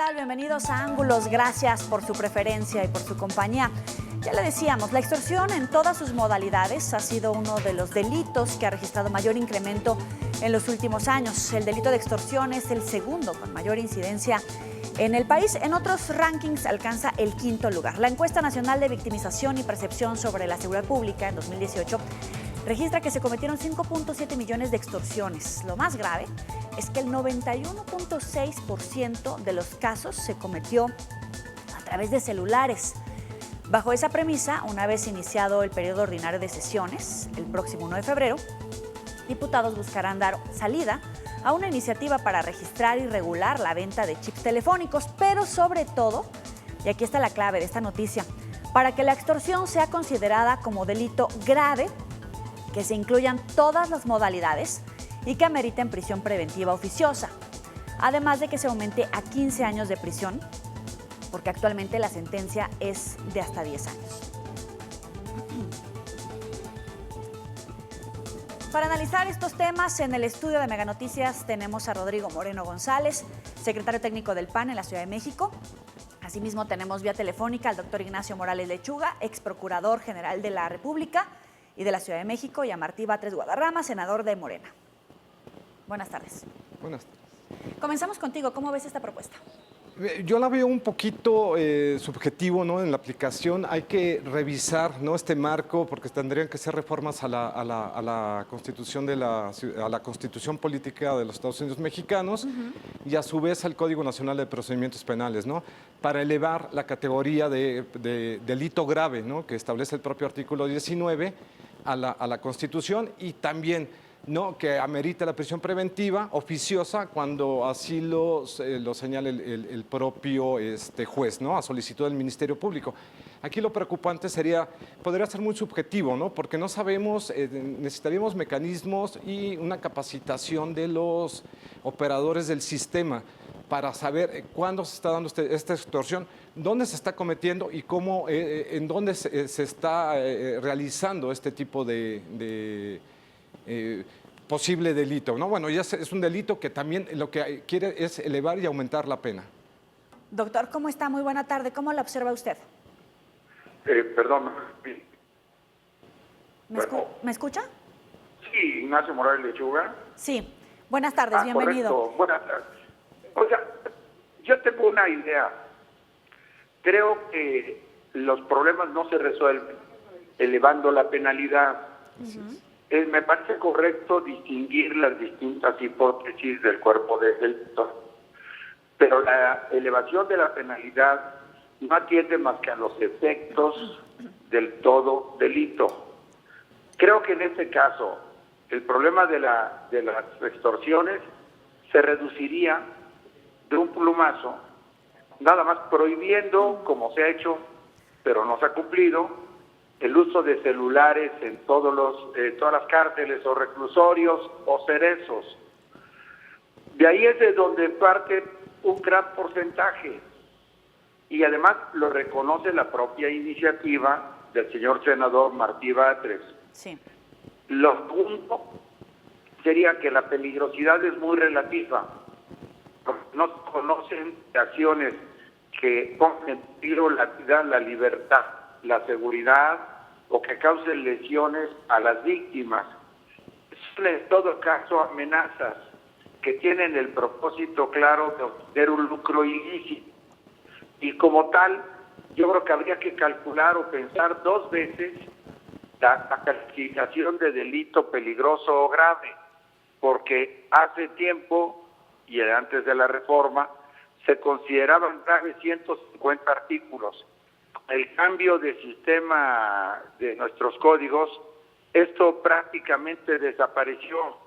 tal? Bienvenidos a Ángulos. Gracias por su preferencia y por su compañía. Ya le decíamos, la extorsión en todas sus modalidades ha sido uno de los delitos que ha registrado mayor incremento en los últimos años. El delito de extorsión es el segundo con mayor incidencia en el país. En otros rankings alcanza el quinto lugar. La encuesta nacional de victimización y percepción sobre la seguridad pública en 2018 registra que se cometieron 5.7 millones de extorsiones. Lo más grave es que el 91.6% de los casos se cometió a través de celulares. Bajo esa premisa, una vez iniciado el periodo ordinario de sesiones, el próximo 1 de febrero, diputados buscarán dar salida a una iniciativa para registrar y regular la venta de chips telefónicos, pero sobre todo, y aquí está la clave de esta noticia, para que la extorsión sea considerada como delito grave, que se incluyan todas las modalidades y que ameriten prisión preventiva oficiosa, además de que se aumente a 15 años de prisión, porque actualmente la sentencia es de hasta 10 años. Para analizar estos temas, en el estudio de Mega Noticias tenemos a Rodrigo Moreno González, secretario técnico del PAN en la Ciudad de México. Asimismo, tenemos vía telefónica al doctor Ignacio Morales Lechuga, ex procurador general de la República y de la Ciudad de México, y a Martí Batres Guadarrama, senador de Morena. Buenas tardes. Buenas tardes. Comenzamos contigo. ¿Cómo ves esta propuesta? Yo la veo un poquito subjetivo, ¿no? En la aplicación hay que revisar, ¿no?, este marco, porque tendrían que ser reformas a la Constitución a la Constitución Política de los Estados Unidos Mexicanos y a su vez al Código Nacional de Procedimientos Penales, ¿no?, para elevar la categoría de delito grave, ¿no?, que establece el propio artículo 19 a la Constitución, y también, ¿no?, que amerita la prisión preventiva oficiosa cuando así lo señale el propio juez, ¿no?, a solicitud del Ministerio Público. Aquí lo preocupante podría ser muy subjetivo, ¿no?, porque no sabemos, necesitaríamos mecanismos y una capacitación de los operadores del sistema para saber cuándo se está dando esta extorsión, dónde se está cometiendo y cómo, en dónde se está realizando este tipo de posible delito, ¿no? Bueno, ya es un delito que también lo que quiere es elevar y aumentar la pena. Doctor, ¿cómo está? Muy buena tarde. ¿Cómo la observa usted? Perdón. ¿Me escucha? Sí, Ignacio Morales Lechuga. Sí. Buenas tardes, bienvenido. Correcto. Buenas tardes. O sea, yo tengo una idea. Creo que los problemas no se resuelven elevando la penalidad. Me parece correcto distinguir las distintas hipótesis del cuerpo de delito, pero la elevación de la penalidad no atiende más que a los efectos del todo delito. Creo que en este caso el problema de las extorsiones se reduciría de un plumazo, nada más prohibiendo, como se ha hecho, pero no se ha cumplido, el uso de celulares en todas las cárceles o reclusorios o cerezos. De ahí es de donde parte un gran porcentaje, y además lo reconoce la propia iniciativa del señor senador Martí Batres. Sí. Lo segundo sería que la peligrosidad es muy relativa. No conocen acciones que pongan en peligro la vida, la libertad, la seguridad, o que causen lesiones a las víctimas. Son en todo caso amenazas que tienen el propósito claro de obtener un lucro ilícito. Y como tal, yo creo que habría que calcular o pensar dos veces la calificación de delito peligroso o grave, porque hace tiempo, y antes de la reforma, se consideraban graves 150 artículos. El cambio de sistema de nuestros códigos, esto prácticamente desapareció.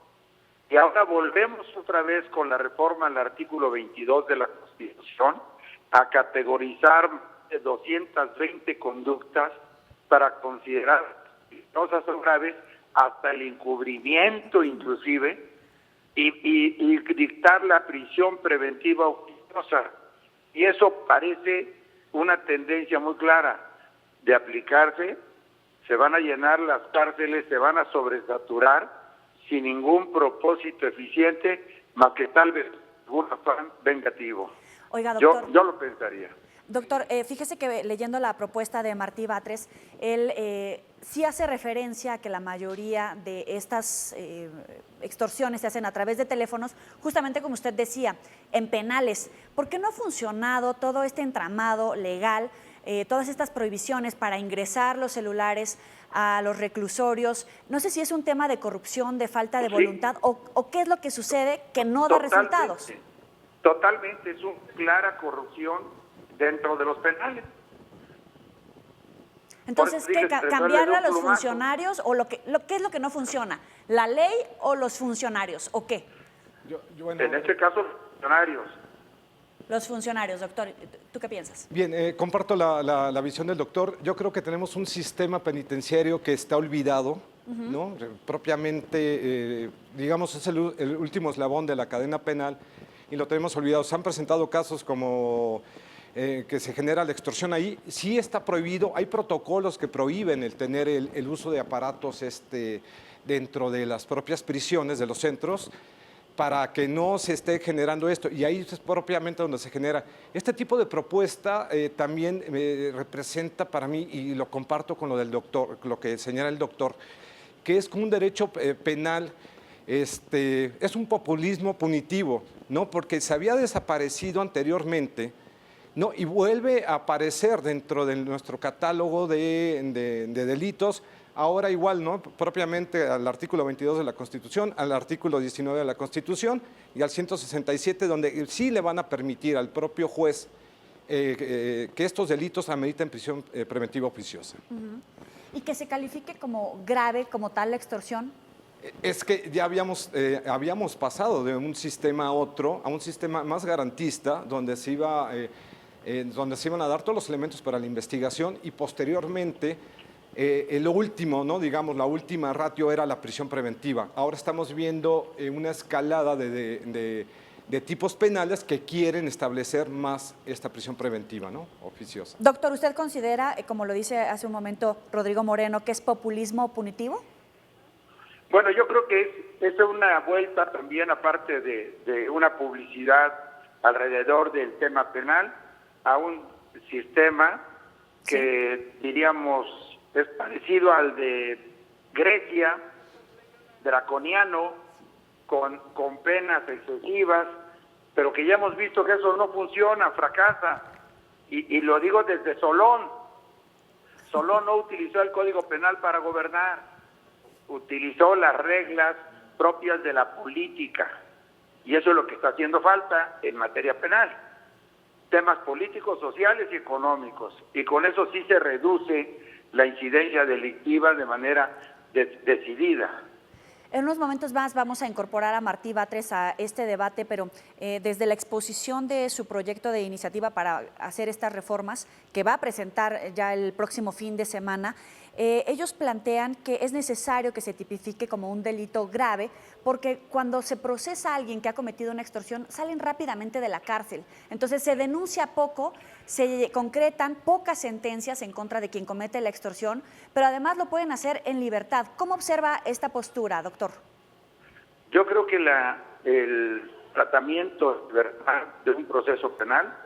Y ahora volvemos otra vez con la reforma al artículo 22 de la Constitución a categorizar 220 conductas para considerar peligrosas o graves, hasta el encubrimiento inclusive, y dictar la prisión preventiva oficiosa. Y eso parece una tendencia muy clara de aplicarse. Se van a llenar las cárceles, se van a sobresaturar sin ningún propósito eficiente, más que tal vez algún afán vengativo. Oiga, doctor. Yo lo pensaría. Doctor, fíjese que leyendo la propuesta de Martí Batres, él sí hace referencia a que la mayoría de estas extorsiones se hacen a través de teléfonos, justamente como usted decía, en penales. ¿Por qué no ha funcionado todo este entramado legal, todas estas prohibiciones para ingresar los celulares a los reclusorios? No sé si es un tema de corrupción, de falta de voluntad, o qué es lo que sucede que no da resultados. Totalmente, es una clara corrupción dentro de los penales. Entonces, ¿qué? ¿Cambiarle a los funcionarios o qué es lo que no funciona? ¿La ley o los funcionarios o qué? En este caso, funcionarios. Los funcionarios, doctor. ¿Tú qué piensas? Bien, comparto la visión del doctor. Yo creo que tenemos un sistema penitenciario que está olvidado, ¿no? Propiamente, digamos, es el último eslabón de la cadena penal y lo tenemos olvidado. Se han presentado casos como que se genera la extorsión ahí. Sí está prohibido, hay protocolos que prohíben el tener el uso de aparatos dentro de las propias prisiones, de los centros, para que no se esté generando esto. Y ahí es propiamente donde se genera. Este tipo de propuesta también representa para mí, y lo comparto con lo del doctor, lo que señala el doctor, que es como un derecho penal, es un populismo punitivo, ¿no? Porque se había desaparecido anteriormente, ¿no? Y vuelve a aparecer dentro de nuestro catálogo de delitos. Ahora igual, ¿no? Propiamente al artículo 22 de la Constitución, al artículo 19 de la Constitución y al 167, donde sí le van a permitir al propio juez que estos delitos ameriten prisión preventiva oficiosa. ¿Y que se califique como grave, como tal, la extorsión? Es que ya habíamos pasado de un sistema a otro, a un sistema más garantista, donde se iban a dar todos los elementos para la investigación y posteriormente lo último, ¿no? Digamos, la última ratio era la prisión preventiva. Ahora estamos viendo una escalada de tipos penales que quieren establecer más esta prisión preventiva, ¿no? Oficiosa. Doctor, ¿usted considera, como lo dice hace un momento Rodrigo Moreno, que es populismo punitivo? Bueno, yo creo que es una vuelta también, aparte de una publicidad alrededor del tema penal, a un sistema que diríamos es parecido al de Grecia, draconiano, con penas excesivas, pero que ya hemos visto que eso no funciona, fracasa. Y lo digo desde Solón. Solón no utilizó el Código Penal para gobernar, utilizó las reglas propias de la política. Y eso es lo que está haciendo falta en materia penal. Temas políticos, sociales y económicos. Y con eso sí se reduce la incidencia delictiva de manera decidida. En unos momentos más vamos a incorporar a Martí Batres a este debate, pero desde la exposición de su proyecto de iniciativa para hacer estas reformas, que va a presentar ya el próximo fin de semana, ellos plantean que es necesario que se tipifique como un delito grave, porque cuando se procesa a alguien que ha cometido una extorsión, salen rápidamente de la cárcel. Entonces se denuncia poco, se concretan pocas sentencias en contra de quien comete la extorsión, pero además lo pueden hacer en libertad. ¿Cómo observa esta postura, doctor? Yo creo que el tratamiento de un proceso penal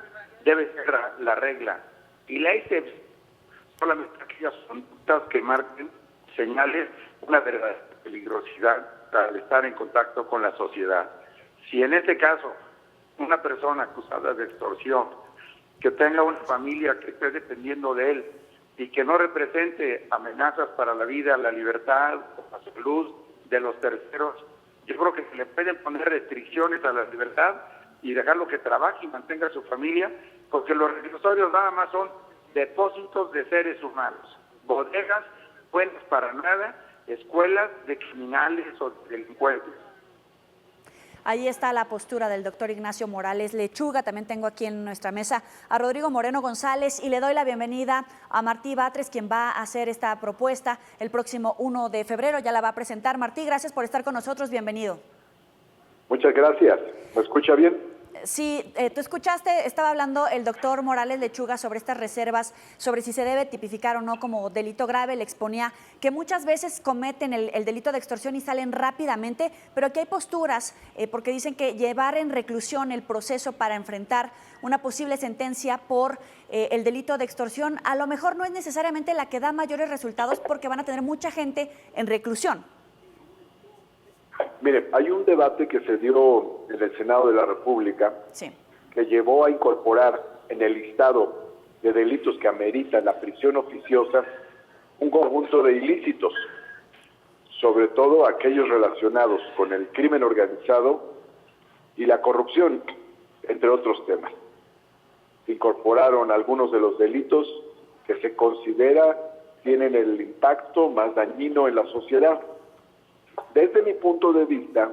debe ser la regla, y la excepción solamente aquellas conductas que marquen señales una verdadera peligrosidad al estar en contacto con la sociedad. Si en este caso una persona acusada de extorsión, que tenga una familia que esté dependiendo de él y que no represente amenazas para la vida, la libertad o la salud de los terceros, yo creo que se le pueden poner restricciones a la libertad y dejarlo que trabaje y mantenga a su familia, porque los reclusorios nada más son depósitos de seres humanos, bodegas buenas para nada, escuelas de criminales o de delincuentes. Ahí está la postura del doctor Ignacio Morales Lechuga. También tengo aquí en nuestra mesa a Rodrigo Moreno González y le doy la bienvenida a Martí Batres, quien va a hacer esta propuesta el próximo 1 de febrero. Ya la va a presentar. Martí, gracias por estar con nosotros. Bienvenido. Muchas gracias. ¿Me escucha bien? Sí, tú escuchaste, estaba hablando el doctor Morales Lechuga sobre estas reservas, sobre si se debe tipificar o no como delito grave. Le exponía que muchas veces cometen el delito de extorsión y salen rápidamente, pero que hay posturas, porque dicen que llevar en reclusión el proceso para enfrentar una posible sentencia por el delito de extorsión, a lo mejor no es necesariamente la que da mayores resultados porque van a tener mucha gente en reclusión. Mire, hay un debate que se dio en el Senado de la República Sí. que llevó a incorporar en el listado de delitos que ameritan la prisión oficiosa un conjunto de ilícitos, sobre todo aquellos relacionados con el crimen organizado y la corrupción, entre otros temas. Se incorporaron algunos de los delitos que se considera tienen el impacto más dañino en la sociedad. Desde mi punto de vista,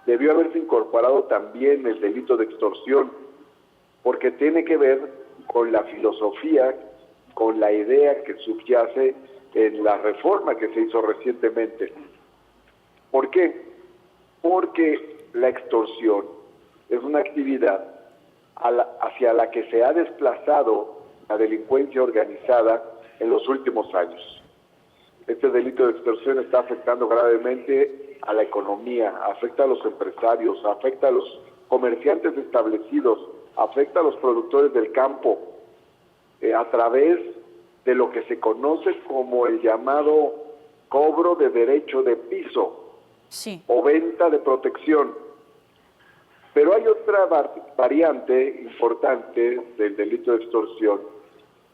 debió haberse incorporado también el delito de extorsión, porque tiene que ver con la filosofía, con la idea que subyace en la reforma que se hizo recientemente. ¿Por qué? Porque la extorsión es una actividad hacia la que se ha desplazado la delincuencia organizada en los últimos años. Este delito de extorsión está afectando gravemente a la economía, afecta a los empresarios, afecta a los comerciantes establecidos, afecta a los productores del campo, a través de lo que se conoce como el llamado cobro de derecho de piso, Sí. o venta de protección. Pero hay otra variante importante del delito de extorsión,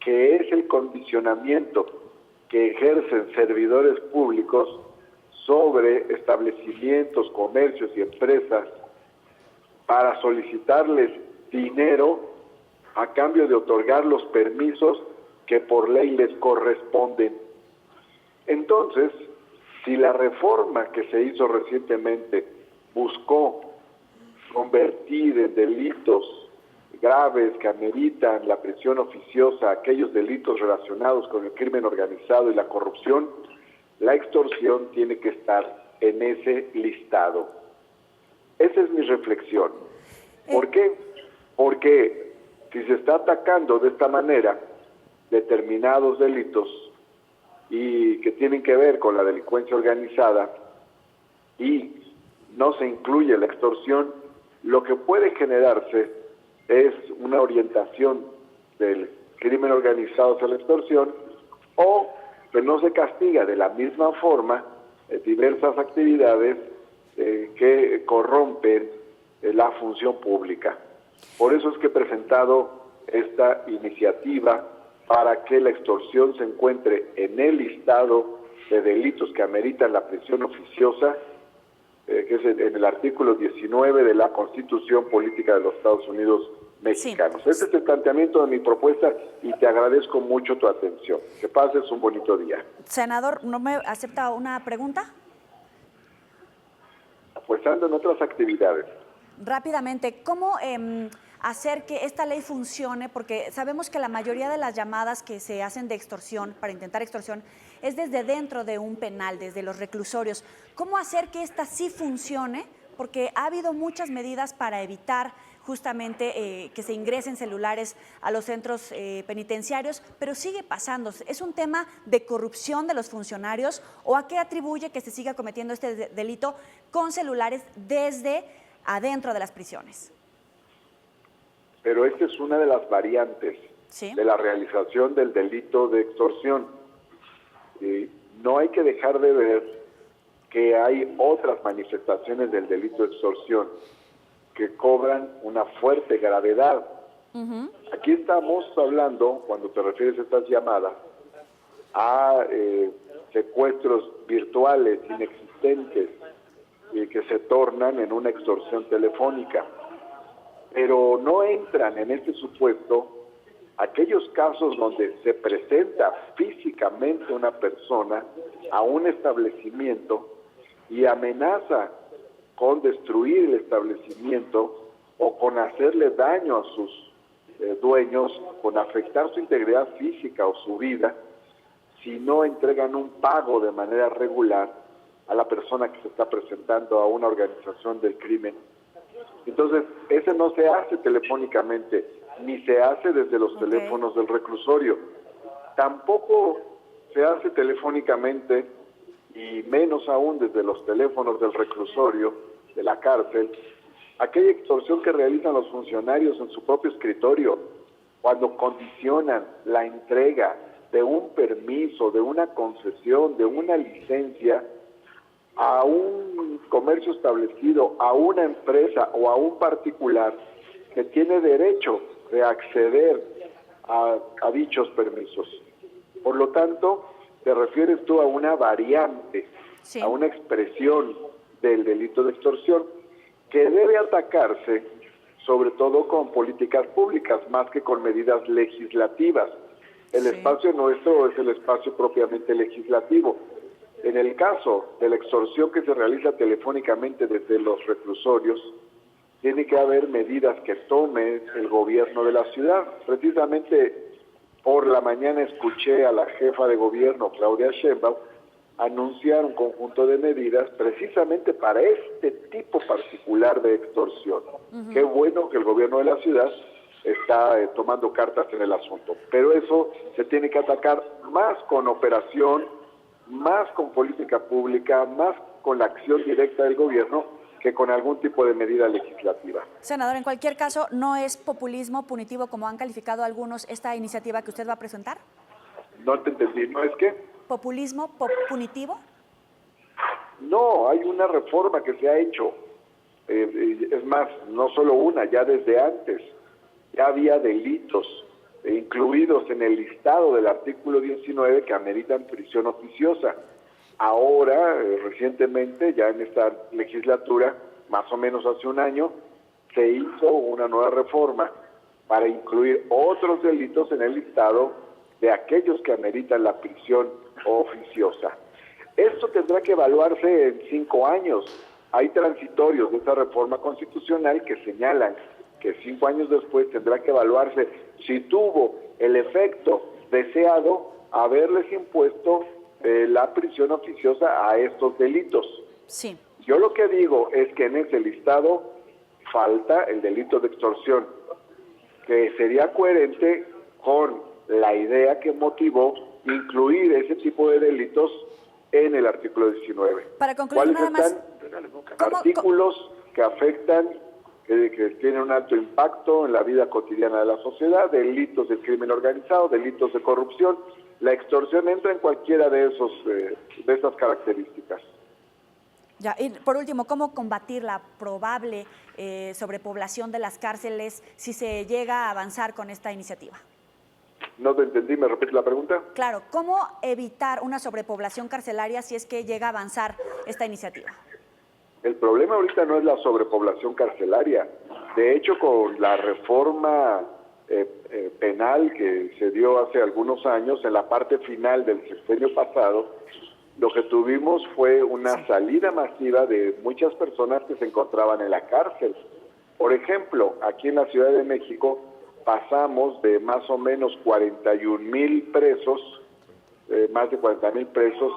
que es el condicionamiento que ejercen servidores públicos sobre establecimientos, comercios y empresas para solicitarles dinero a cambio de otorgar los permisos que por ley les corresponden. Entonces, si la reforma que se hizo recientemente buscó convertir en delitos graves que ameritan la prisión oficiosa aquellos delitos relacionados con el crimen organizado y la corrupción, la extorsión tiene que estar en ese listado. Esa es mi reflexión. ¿Por qué? Porque si se está atacando de esta manera determinados delitos y que tienen que ver con la delincuencia organizada y no se incluye la extorsión, lo que puede generarse es una orientación del crimen organizado hacia la extorsión, o que no se castiga de la misma forma diversas actividades que corrompen la función pública. Por eso es que he presentado esta iniciativa para que la extorsión se encuentre en el listado de delitos que ameritan la prisión oficiosa, que es en el artículo 19 de la Constitución Política de los Estados Unidos Mexicanos. Sí. Ese es el planteamiento de mi propuesta y te agradezco mucho tu atención. Que pases un bonito día. Senador, ¿no me acepta una pregunta? Pues ando en otras actividades. Rápidamente, ¿cómo hacer que esta ley funcione? Porque sabemos que la mayoría de las llamadas que se hacen de extorsión, para intentar extorsión, es desde dentro de un penal, desde los reclusorios. ¿Cómo hacer que esta sí funcione? Porque ha habido muchas medidas para evitar justamente que se ingresen celulares a los centros penitenciarios, pero sigue pasando. ¿Es un tema de corrupción de los funcionarios o a qué atribuye que se siga cometiendo este delito con celulares desde adentro de las prisiones? Pero esta es una de las variantes ¿Sí? de la realización del delito de extorsión. No hay que dejar de ver que hay otras manifestaciones del delito de extorsión que cobran una fuerte gravedad. Uh-huh. Aquí estamos hablando, cuando te refieres a estas llamadas, a secuestros virtuales, inexistentes, que se tornan en una extorsión telefónica. Pero no entran en este supuesto aquellos casos donde se presenta físicamente una persona a un establecimiento y amenaza con destruir el establecimiento o con hacerle daño a sus dueños, con afectar su integridad física o su vida, si no entregan un pago de manera regular a la persona que se está presentando a una organización del crimen Entonces, ese no se hace telefónicamente, ni se hace desde los teléfonos del reclusorio. Tampoco se hace telefónicamente, y menos aún desde los teléfonos del reclusorio, de la cárcel, aquella extorsión que realizan los funcionarios en su propio escritorio, cuando condicionan la entrega de un permiso, de una concesión, de una licencia a un comercio establecido, a una empresa o a un particular que tiene derecho de acceder a dichos permisos. Por lo tanto, te refieres tú a una variante, Sí. a una expresión del delito de extorsión que debe atacarse sobre todo con políticas públicas, más que con medidas legislativas. El Sí. espacio nuestro es el espacio propiamente legislativo. En el caso de la extorsión que se realiza telefónicamente desde los reclusorios, tiene que haber medidas que tome el gobierno de la ciudad. Precisamente por la mañana escuché a la jefa de gobierno, Claudia Sheinbaum, anunciar un conjunto de medidas precisamente para este tipo particular de extorsión. Qué bueno que el gobierno de la ciudad está tomando cartas en el asunto, pero eso se tiene que atacar más con operación, más con política pública, más con la acción directa del gobierno que con algún tipo de medida legislativa. Senador, en cualquier caso, ¿no es populismo punitivo como han calificado algunos esta iniciativa que usted va a presentar? No te entendí, ¿no es que? ¿Populismo punitivo? No, hay una reforma que se ha hecho. Es más, no solo una, ya desde antes. Ya había delitos incluidos en el listado del artículo 19 que ameritan prisión oficiosa. Ahora, recientemente, ya en esta legislatura, más o menos hace un año, se hizo una nueva reforma para incluir otros delitos en el listado de aquellos que ameritan la prisión oficiosa. Esto tendrá que evaluarse en 5 años. Hay transitorios de esta reforma constitucional que señalan que 5 años después tendrá que evaluarse si tuvo el efecto deseado haberles impuesto la prisión oficiosa a estos delitos. Sí. Yo lo que digo es que en ese listado falta el delito de extorsión, que sería coherente con la idea que motivó incluir ese tipo de delitos en el artículo 19. Para concluir, nada más, artículos que afectan, que tienen un alto impacto en la vida cotidiana de la sociedad, delitos de crimen organizado, delitos de corrupción. La extorsión entra en cualquiera de esas características. Ya, y por último, ¿cómo combatir la probable sobrepoblación de las cárceles si se llega a avanzar con esta iniciativa? No te entendí, ¿me repites la pregunta? Claro, ¿cómo evitar una sobrepoblación carcelaria si es que llega a avanzar esta iniciativa? El problema ahorita no es la sobrepoblación carcelaria. De hecho, con la reforma penal que se dio hace algunos años, en la parte final del sexenio pasado, lo que tuvimos fue una salida masiva de muchas personas que se encontraban en la cárcel. Por ejemplo, aquí en la Ciudad de México pasamos de más o menos 41,000 presos, más de 40,000 presos,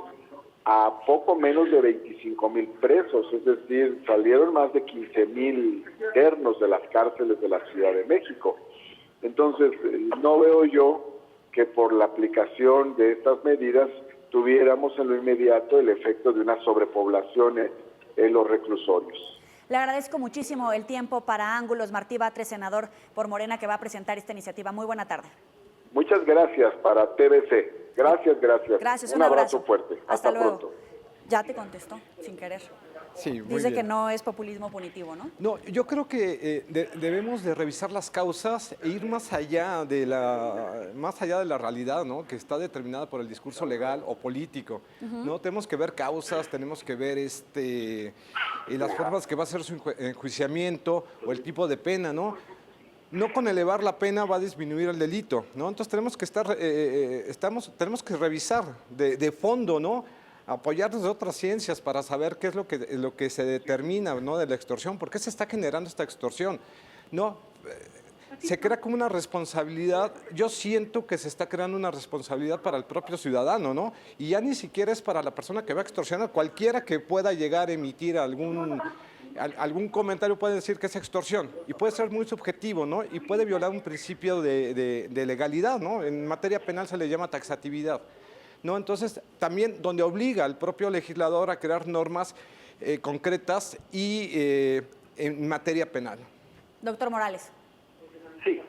a poco menos de 25,000 presos, es decir, salieron más de 15,000 internos de las cárceles de la Ciudad de México. Entonces, no veo yo que por la aplicación de estas medidas tuviéramos en lo inmediato el efecto de una sobrepoblación en los reclusorios. Le agradezco muchísimo el tiempo para Ángulos. Martí Batres, senador por Morena, que va a presentar esta iniciativa. Muy buena tarde. Muchas gracias para TVC. Gracias, gracias. Gracias, un abrazo fuerte. Hasta luego. Pronto. Ya te contestó, sin querer. Sí, muy Dice bien. que no es populismo punitivo, ¿no? No, yo creo que debemos de revisar las causas e ir más allá de la realidad, ¿no? Que está determinada por el discurso legal o político. ¿No? Tenemos que ver causas, tenemos que ver las formas que va a ser su enjuiciamiento o el tipo de pena, ¿no? No con elevar la pena va a disminuir el delito, ¿no? Entonces tenemos que tenemos que revisar de fondo, ¿no? Apoyarnos de otras ciencias para saber qué es lo que se determina, ¿no? De la extorsión, por qué se está generando esta extorsión, ¿no? Se crea como una responsabilidad, yo siento que se está creando una responsabilidad para el propio ciudadano, ¿no? Y ya ni siquiera es para la persona que va a extorsionar, cualquiera que pueda llegar a emitir algún comentario puede decir que es extorsión y puede ser muy subjetivo, ¿no? Y puede violar un principio de legalidad, ¿no? En materia penal se le llama taxatividad, ¿no? Entonces, también donde obliga al propio legislador a crear normas concretas y en materia penal. Doctor Morales. Sí,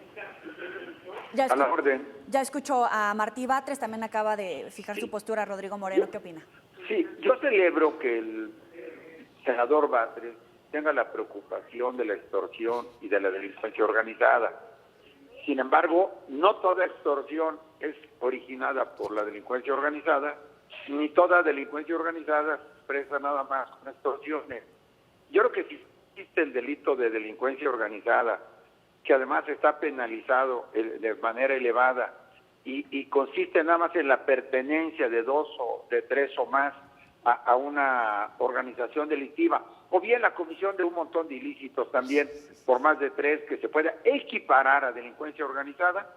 Ya a la orden. ya escuchó a Martí Batres, también acaba de fijar su postura Rodrigo Moreno. ¿Qué opina? Sí, yo celebro que el senador Batres tenga la preocupación de la extorsión y de la delincuencia organizada. Sin embargo, no toda extorsión es originada por la delincuencia organizada, ni toda delincuencia organizada se expresa nada más con extorsiones. Yo creo que si existe el delito de delincuencia organizada, que además está penalizado de manera elevada y consiste nada más en la pertenencia de 2 o de 3 o más a una organización delictiva, o bien la comisión de un montón de ilícitos también por más de 3 que se pueda equiparar a delincuencia organizada.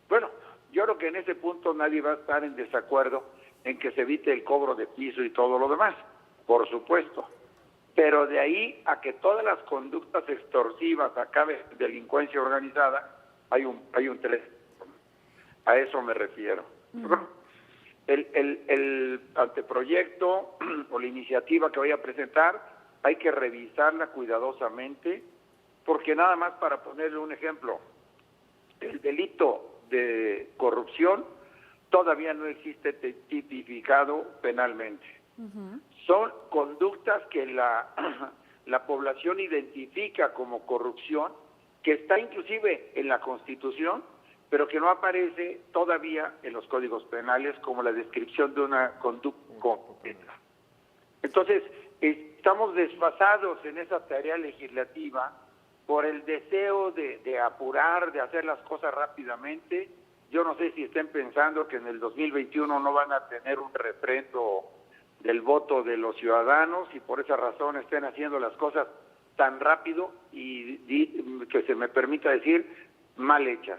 Bueno, yo creo que en ese punto nadie va a estar en desacuerdo en que se evite el cobro de piso y todo lo demás, por supuesto. Pero de ahí a que todas las conductas extorsivas acaben en delincuencia organizada, hay un tres. A eso me refiero. El anteproyecto o la iniciativa que voy a presentar hay que revisarla cuidadosamente, porque nada más para ponerle un ejemplo, el delito de corrupción todavía no existe tipificado penalmente. Son conductas que la población identifica como corrupción, que está inclusive en la Constitución, pero que no aparece todavía en los códigos penales como la descripción de una conducta concreta. Entonces, estamos desfasados en esa tarea legislativa por el deseo de apurar, de hacer las cosas rápidamente. Yo no sé si estén pensando que en el 2021 no van a tener un refrendo del voto de los ciudadanos y por esa razón estén haciendo las cosas tan rápido y que se me permita decir, mal hechas,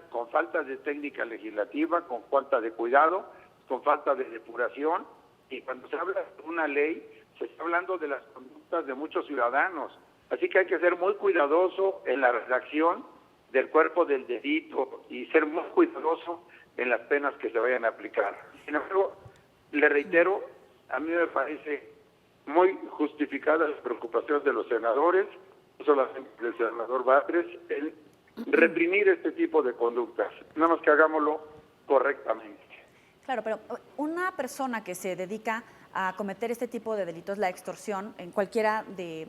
con falta de técnica legislativa, con falta de cuidado, con falta de depuración. Y cuando se habla de una ley, se está hablando de las conductas de muchos ciudadanos. Así que hay que ser muy cuidadoso en la redacción del cuerpo del delito y ser muy cuidadoso en las penas que se vayan a aplicar. Sin embargo, le reitero, a mí me parece muy justificada la preocupación de los senadores, no solamente del senador Batres, en reprimir este tipo de conductas. Nada más que hagámoslo correctamente. Claro, pero una persona que se dedica a cometer este tipo de delitos, la extorsión, en cualquiera de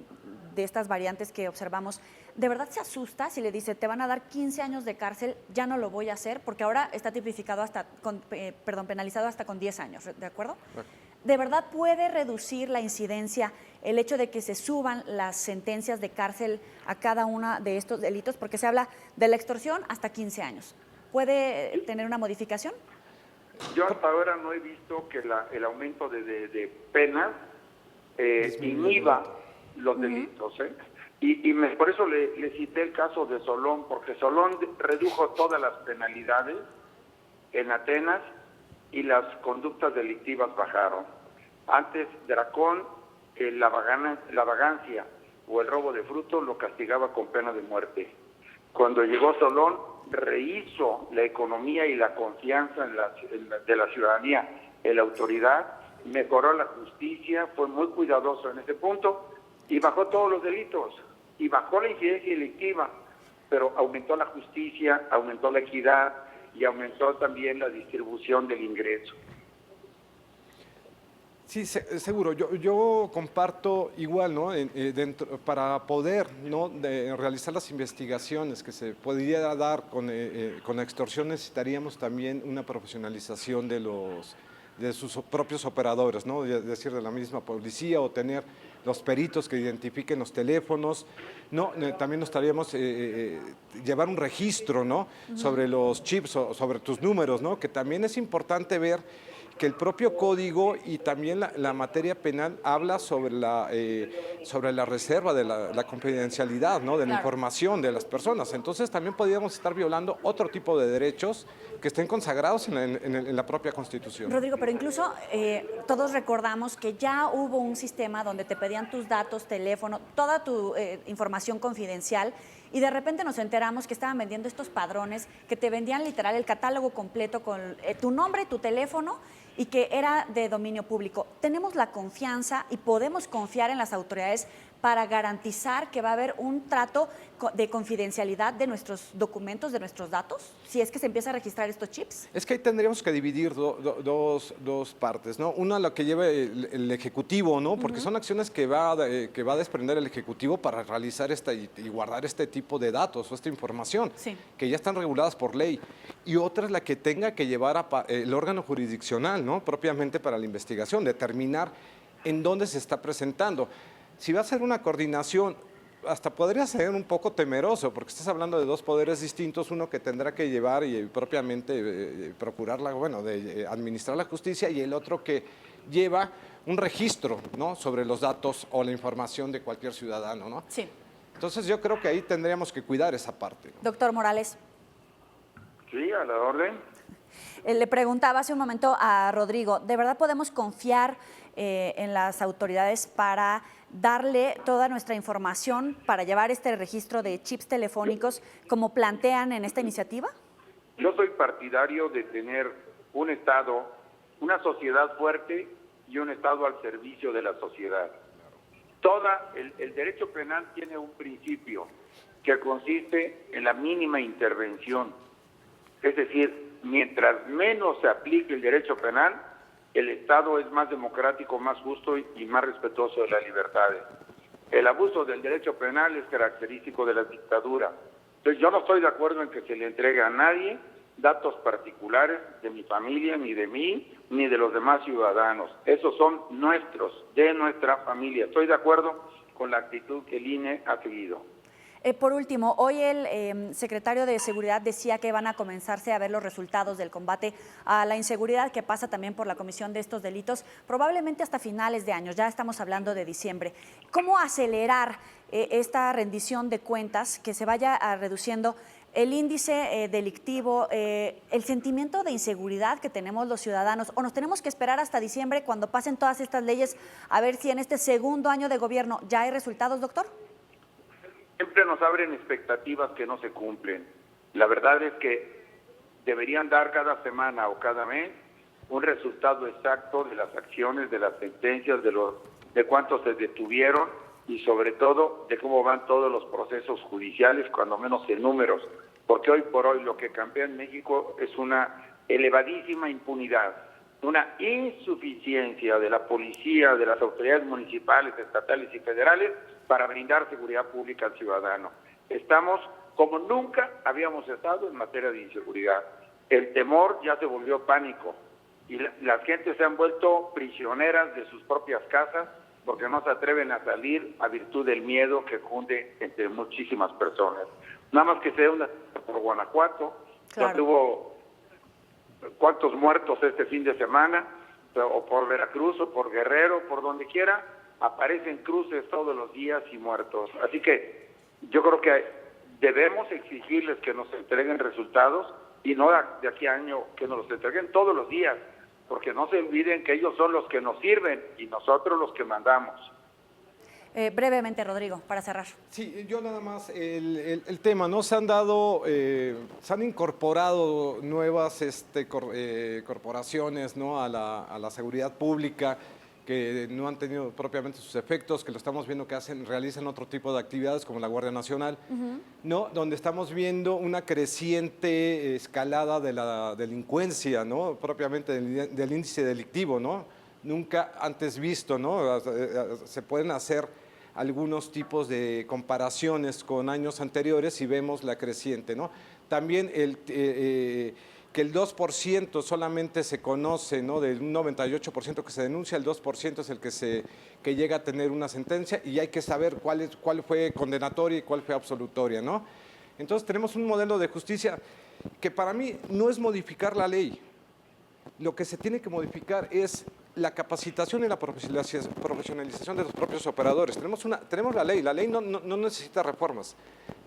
estas variantes que observamos, ¿de verdad se asusta si le dice, te van a dar 15 años de cárcel, ya no lo voy a hacer? Porque ahora está tipificado penalizado hasta con 10 años, ¿de acuerdo? ¿De verdad puede reducir la incidencia el hecho de que se suban las sentencias de cárcel a cada uno de estos delitos? Porque se habla de la extorsión hasta 15 años. ¿Puede tener una modificación? Yo hasta ahora no he visto que el aumento de penas inhiba los delitos. Por eso le cité el caso de Solón, porque Solón redujo todas las penalidades en Atenas y las conductas delictivas bajaron. Antes, Dracón, la vagancia o el robo de frutos lo castigaba con pena de muerte. Cuando llegó Solón, rehizo la economía y la confianza de la ciudadanía en la autoridad, mejoró la justicia, fue muy cuidadoso en ese punto y bajó todos los delitos y bajó la incidencia delictiva, pero aumentó la justicia, aumentó la equidad y aumentó también la distribución del ingreso. Sí, seguro. Yo comparto igual, ¿no? Para poder, ¿no? realizar las investigaciones que se podría dar con extorsión, necesitaríamos también una profesionalización de sus propios operadores, ¿no? Es decir, de la misma policía, o tener los peritos que identifiquen los teléfonos, ¿no? También nos estaríamos llevar un registro, ¿no? Sobre los chips o sobre tus números, ¿no? Que también es importante ver que el propio código y también la materia penal habla sobre la reserva de la confidencialidad, ¿no? De la información de las personas. Entonces también podríamos estar violando otro tipo de derechos que estén consagrados en la propia Constitución. Rodrigo, pero incluso todos recordamos que ya hubo un sistema donde te pedían tus datos, teléfono, toda tu información confidencial, y de repente nos enteramos que estaban vendiendo estos padrones que te vendían literal el catálogo completo con tu nombre, tu teléfono, y que era de dominio público. ¿Tenemos la confianza y podemos confiar en las autoridades para garantizar que va a haber un trato de confidencialidad de nuestros documentos, de nuestros datos, si es que se empieza a registrar estos chips? Es que ahí tendríamos que dividir dos partes, ¿no? Una, lo que lleva el Ejecutivo, ¿no? Porque son acciones que va a desprender el Ejecutivo para realizar y guardar este tipo de datos o esta información, que ya están reguladas por ley. Y otra es la que tenga que llevar el órgano jurisdiccional, ¿no? Propiamente para la investigación, determinar en dónde se está presentando. Si va a ser una coordinación, hasta podría ser un poco temeroso, porque estás hablando de dos poderes distintos, uno que tendrá que llevar y propiamente procurar administrar la justicia, y el otro que lleva un registro, ¿no? Sobre los datos o la información de cualquier ciudadano, ¿no? Sí. Entonces yo creo que ahí tendríamos que cuidar esa parte, ¿no? Doctor Morales. Sí, a la orden. Le preguntaba hace un momento a Rodrigo, ¿de verdad podemos confiar en las autoridades para darle toda nuestra información para llevar este registro de chips telefónicos como plantean en esta iniciativa? Yo soy partidario de tener un Estado, una sociedad fuerte y un Estado al servicio de la sociedad. El derecho penal tiene un principio que consiste en la mínima intervención. Es decir, mientras menos se aplique el derecho penal, el Estado es más democrático, más justo y más respetuoso de las libertades. El abuso del derecho penal es característico de la dictadura. Entonces yo no estoy de acuerdo en que se le entregue a nadie datos particulares de mi familia, ni de mí, ni de los demás ciudadanos. Esos son nuestros, de nuestra familia. Estoy de acuerdo con la actitud que el INE ha seguido. Por último, hoy el secretario de Seguridad decía que van a comenzarse a ver los resultados del combate a la inseguridad, que pasa también por la comisión de estos delitos, probablemente hasta finales de año, ya estamos hablando de diciembre. ¿Cómo acelerar esta rendición de cuentas, que se vaya reduciendo el índice delictivo, el sentimiento de inseguridad que tenemos los ciudadanos? ¿O nos tenemos que esperar hasta diciembre, cuando pasen todas estas leyes, a ver si en este segundo año de gobierno ya hay resultados, doctor? Siempre nos abren expectativas que no se cumplen. La verdad es que deberían dar cada semana o cada mes un resultado exacto de las acciones, de las sentencias, de cuántos se detuvieron y sobre todo de cómo van todos los procesos judiciales, cuando menos en números. Porque hoy por hoy lo que campea en México es una elevadísima impunidad, una insuficiencia de la policía, de las autoridades municipales, estatales y federales para brindar seguridad pública al ciudadano. Estamos como nunca habíamos estado en materia de inseguridad. El temor ya se volvió pánico y las gentes se han vuelto prisioneras de sus propias casas porque no se atreven a salir a virtud del miedo que cunde entre muchísimas personas. Nada más que se dé una por Guanajuato, ya tuvo cuántos muertos este fin de semana, o por Veracruz, o por Guerrero, por donde quiera, aparecen cruces todos los días y muertos. Así que yo creo que debemos exigirles que nos entreguen resultados y no de aquí a año, que nos los entreguen todos los días, porque no se olviden que ellos son los que nos sirven y nosotros los que mandamos. Brevemente, Rodrigo, para cerrar. Sí, yo nada más, el tema, ¿no? Se han incorporado nuevas corporaciones, ¿no? a la seguridad pública, que no han tenido propiamente sus efectos, que lo estamos viendo que realizan otro tipo de actividades como la Guardia Nacional, ¿no? Donde estamos viendo una creciente escalada de la delincuencia, ¿no? Propiamente del índice delictivo, ¿no? Nunca antes visto, ¿no? Se pueden hacer algunos tipos de comparaciones con años anteriores y vemos la creciente, ¿no? También que el 2% solamente se conoce, ¿no? Del 98% que se denuncia, el 2% es el que llega a tener una sentencia, y hay que saber cuál fue condenatoria y cuál fue absolutoria, ¿no? Entonces tenemos un modelo de justicia que para mí no es modificar la ley, lo que se tiene que modificar es la capacitación y la profesionalización de los propios operadores. Tenemos la ley no necesita reformas,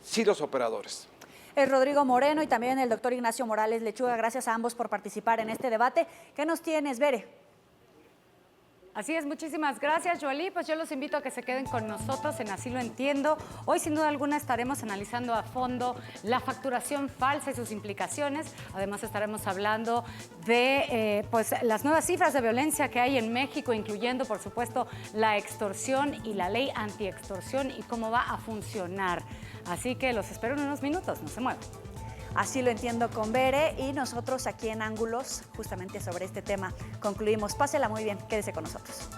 sí los operadores. Es Rodrigo Moreno y también el doctor Ignacio Morales Lechuga. Gracias a ambos por participar en este debate. ¿Qué nos tienes, Bere? Así es, muchísimas gracias, Joely. Pues yo los invito a que se queden con nosotros en Así lo entiendo. Hoy, sin duda alguna, estaremos analizando a fondo la facturación falsa y sus implicaciones. Además, estaremos hablando de pues, las nuevas cifras de violencia que hay en México, incluyendo, por supuesto, la extorsión y la ley antiextorsión y cómo va a funcionar. Así que los espero en unos minutos, no se muevan. Así lo entiendo con Bere y nosotros aquí en Ángulos, justamente sobre este tema, concluimos. Pásela muy bien, quédese con nosotros.